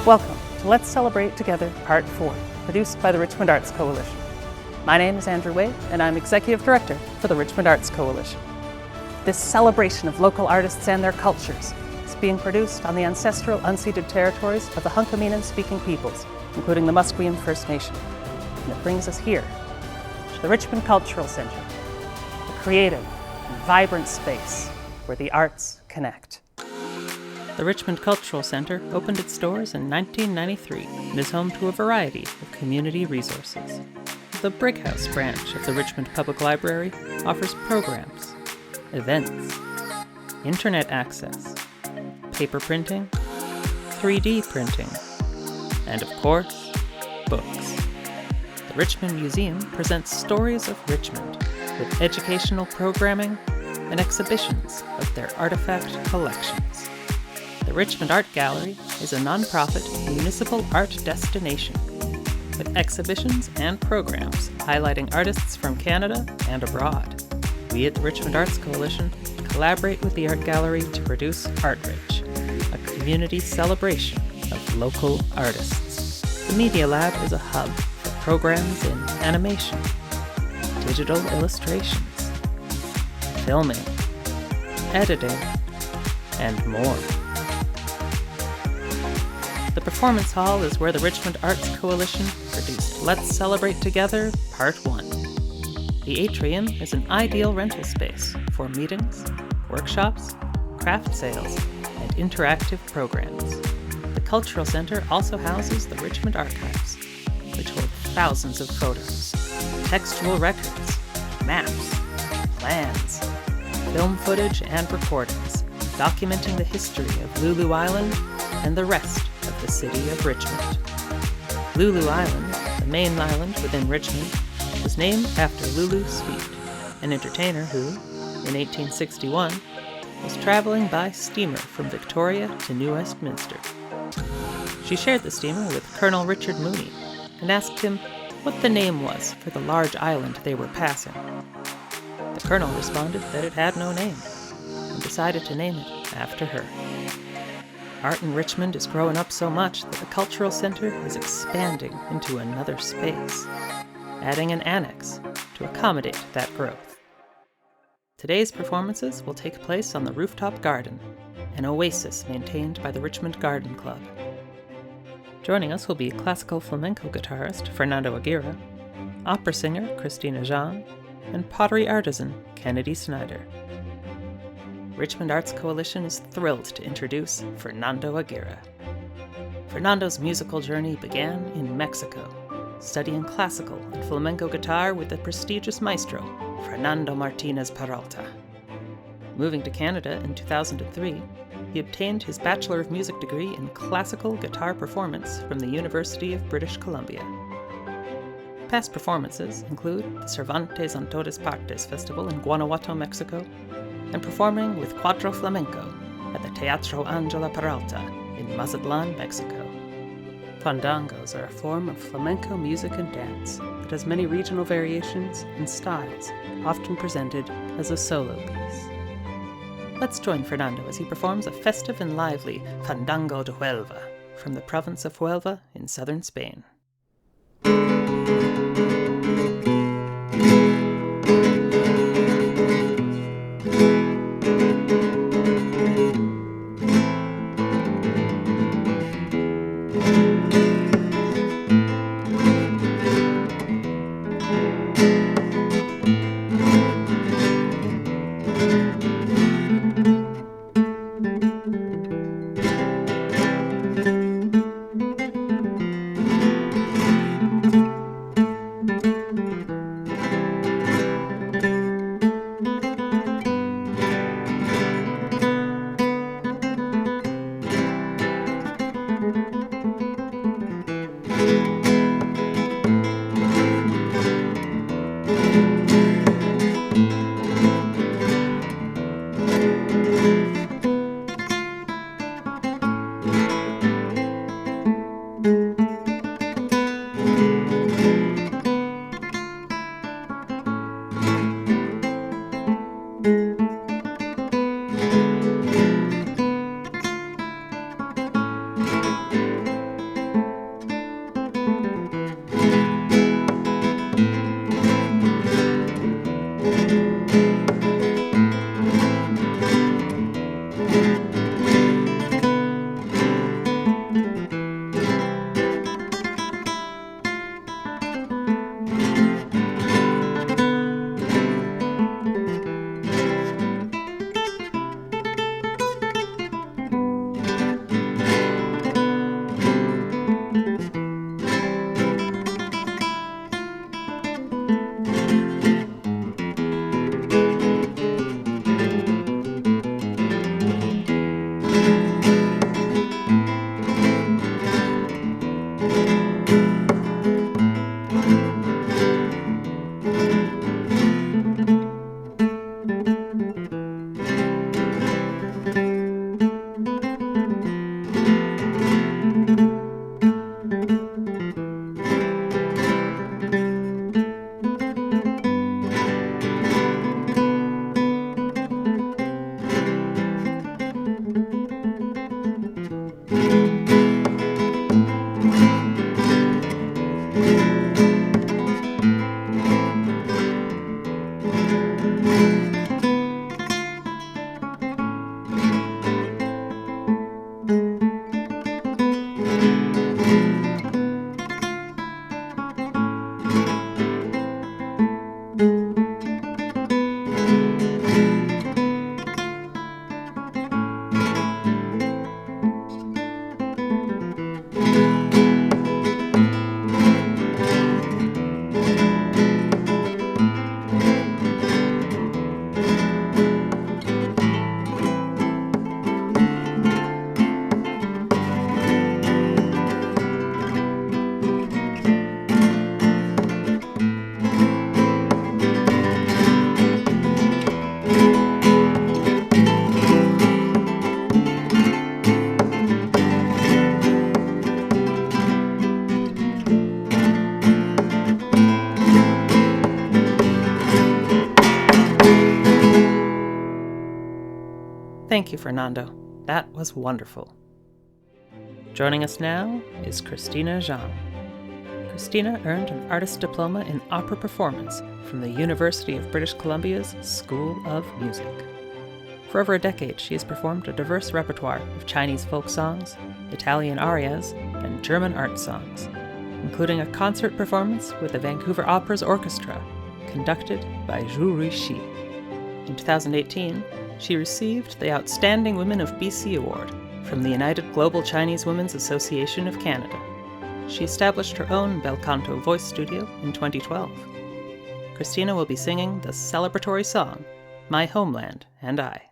Welcome to Let's Celebrate Together Part 4, produced by the Richmond Arts Coalition. My name is Andrew Wade, and I'm Executive Director for the Richmond Arts Coalition. This celebration of local artists and their cultures is being produced on the ancestral unceded territories of the Hunkaminam-speaking peoples, including the Musqueam First Nation. And it brings us here, to the Richmond Cultural Centre, a creative and vibrant space where the arts connect. The Richmond Cultural Centre opened its doors in 1993 and is home to a variety of community resources. The Brighouse branch of the Richmond Public Library offers programs, events, internet access, paper printing, 3D printing, and of course, books. The Richmond Museum presents stories of Richmond with educational programming and exhibitions of their artifact collections. The Richmond Art Gallery is a non-profit municipal art destination with exhibitions and programs highlighting artists from Canada and abroad. We at the Richmond Arts Coalition collaborate with the Art Gallery to produce ArtRich, a community celebration of local artists. The Media Lab is a hub for programs in animation, digital illustrations, filming, editing, and more. The Performance Hall is where the Richmond Arts Coalition produced Let's Celebrate Together Part 1. The atrium is an ideal rental space for meetings, workshops, craft sales, and interactive programs. The Cultural Centre also houses the Richmond Archives, which hold thousands of photos, textual records, maps, plans, film footage, and recordings documenting the history of Lulu Island and the rest of the city of Richmond. Lulu Island, the main island within Richmond, was named after Lulu Sweet, an entertainer who, in 1861, was traveling by steamer from Victoria to New Westminster. She shared the steamer with Colonel Richard Mooney and asked him what the name was for the large island they were passing. The colonel responded that it had no name and decided to name it after her. Art in Richmond is growing up so much that the Cultural Centre is expanding into another space, adding an annex to accommodate that growth. Today's performances will take place on the rooftop garden, an oasis maintained by the Richmond Garden Club. Joining us will be classical flamenco guitarist Fernando Aguirre, opera singer Cristina Zhang, and pottery artisan Kennedy Snider. Richmond Arts Coalition is thrilled to introduce Fernando Aguirre. Fernando's musical journey began in Mexico, studying classical and flamenco guitar with the prestigious maestro Fernando Martinez Peralta. Moving to Canada in 2003, he obtained his Bachelor of Music degree in classical guitar performance from the University of British Columbia. Past performances include the Cervantes en Todas Partes Festival in Guanajuato, Mexico, and performing with Cuatro Flamenco at the Teatro Angela Peralta in Mazatlan, Mexico. Fandangos are a form of flamenco music and dance that has many regional variations and styles, often presented as a solo piece. Let's join Fernando as he performs a festive and lively Fandango de Huelva from the province of Huelva in southern Spain. Thank you, Fernando. That was wonderful. Joining us now is Cristina Zhang. Cristina earned an artist diploma in opera performance from the University of British Columbia's School of Music. For over a decade, she has performed a diverse repertoire of Chinese folk songs, Italian arias, and German art songs, including a concert performance with the Vancouver Opera's orchestra, conducted by Zhu Ruixi. In 2018, she received the Outstanding Women of BC Award from the United Global Chinese Women's Association of Canada. She established her own bel canto voice studio in 2012. Cristina will be singing the celebratory song, My Homeland and I.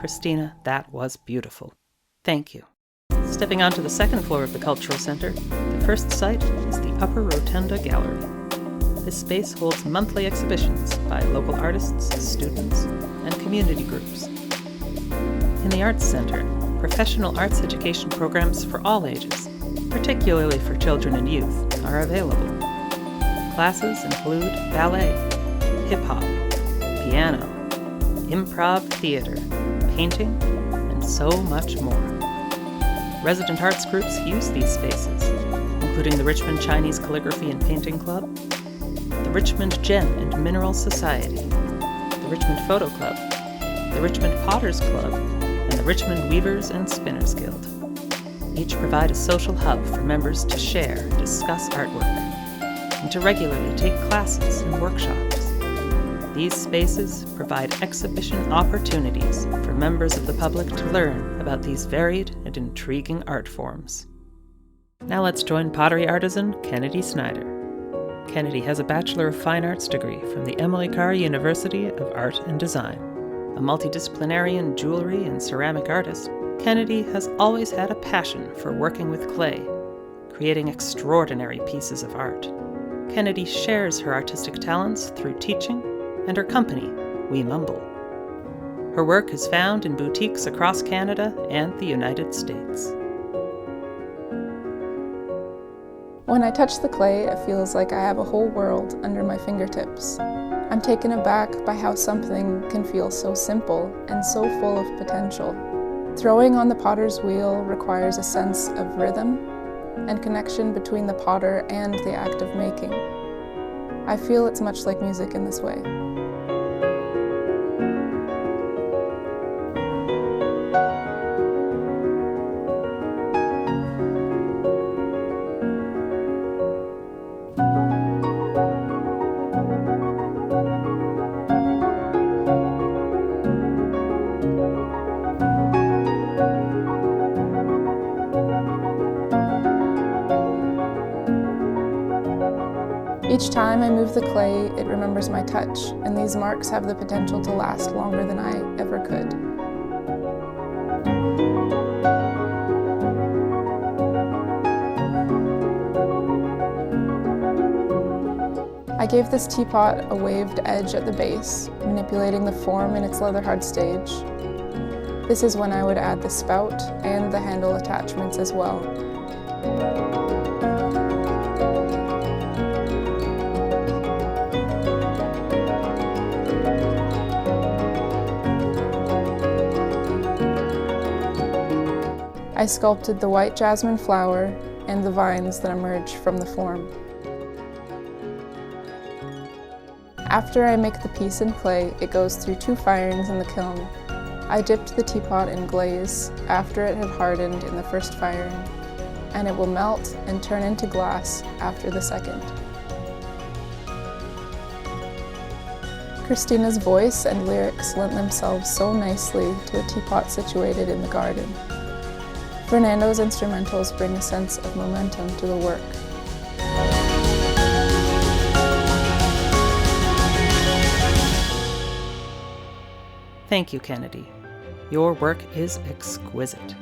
Cristina, that was beautiful. Thank you. Stepping onto the second floor of the Cultural Center, the first site is the Upper Rotunda Gallery. This space holds monthly exhibitions by local artists, students, and community groups. In the Arts Center, professional arts education programs for all ages, particularly for children and youth, are available. Classes include ballet, hip-hop, piano, improv theater, painting, and so much more. Resident arts groups use these spaces, including the Richmond Chinese Calligraphy and Painting Club, the Richmond Gem and Mineral Society, the Richmond Photo Club, the Richmond Potters Club, and the Richmond Weavers and Spinners Guild. Each provide a social hub for members to share and discuss artwork, and to regularly take classes and workshops. These spaces provide exhibition opportunities for members of the public to learn about these varied and intriguing art forms. Now let's join pottery artisan Kennedy Snider. Kennedy has a Bachelor of Fine Arts degree from the Emily Carr University of Art and Design. A multidisciplinarian jewelry and ceramic artist, Kennedy has always had a passion for working with clay, creating extraordinary pieces of art. Kennedy shares her artistic talents through teaching and her company, We Mumble. Her work is found in boutiques across Canada and the United States. When I touch the clay, it feels like I have a whole world under my fingertips. I'm taken aback by how something can feel so simple and so full of potential. Throwing on the potter's wheel requires a sense of rhythm and connection between the potter and the act of making. I feel it's much like music in this way. Each time I move the clay, it remembers my touch, and these marks have the potential to last longer than I ever could. I gave this teapot a waved edge at the base, manipulating the form in its leather-hard stage. This is when I would add the spout and the handle attachments as well. I sculpted the white jasmine flower and the vines that emerge from the form. After I make the piece in clay, it goes through 2 firings in the kiln. I dipped the teapot in glaze after it had hardened in the first firing, and it will melt and turn into glass after the second. Cristina's voice and lyrics lent themselves so nicely to a teapot situated in the garden. Fernando's instrumentals bring a sense of momentum to the work. Thank you, Kennedy. Your work is exquisite.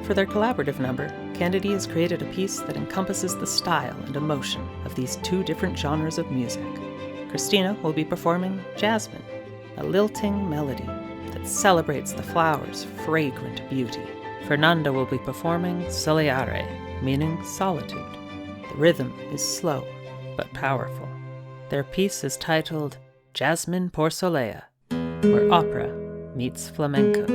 For their collaborative number, Kennedy has created a piece that encompasses the style and emotion of these 2 different genres of music. Cristina will be performing Jasmine, a lilting melody that celebrates the flower's fragrant beauty. Fernando will be performing Soleare, meaning solitude. The rhythm is slow but powerful. Their piece is titled Jasmine por Solea, where opera meets flamenco.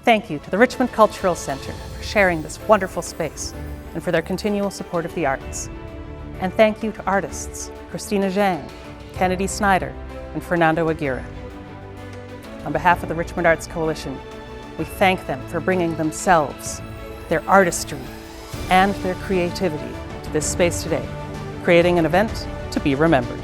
Thank you to the Richmond Cultural Centre for sharing this wonderful space and for their continual support of the arts. And thank you to artists Cristina Zhang, Kennedy Snider, and Fernando Aguirre. On behalf of the Richmond Arts Coalition, we thank them for bringing themselves, their artistry, and their creativity to this space today, creating an event to be remembered.